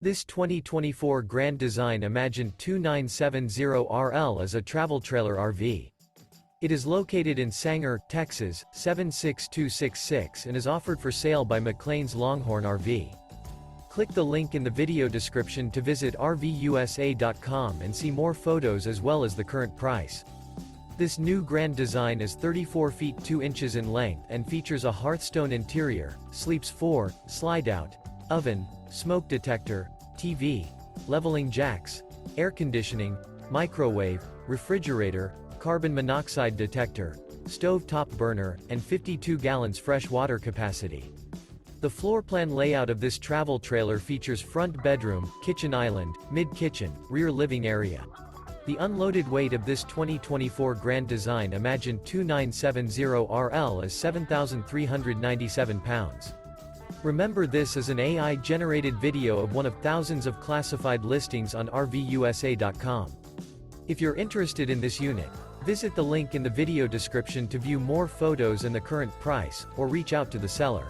This 2024 Grand Design Imagine 2970RL is a travel trailer RV. It is located in Sanger, Texas, 76266 and is offered for sale by McClain's Longhorn RV. Click the link in the video description to visit RVUSA.com and see more photos as well as the current price. This new Grand Design is 34 feet 2 inches in length and features a Hearthstone interior, sleeps 4, slide-out, oven, smoke detector, TV, leveling jacks, air conditioning, microwave, refrigerator, carbon monoxide detector, stove top burner, and 52 gallons fresh water capacity. The floor plan layout of this travel trailer features front bedroom, kitchen island, mid-kitchen, rear living area. The unloaded weight of this 2024 Grand Design Imagine 2970RL is 7,397 pounds. Remember, this is an AI-generated video of one of thousands of classified listings on RVUSA.com. If you're interested in this unit, visit the link in the video description to view more photos and the current price, or reach out to the seller.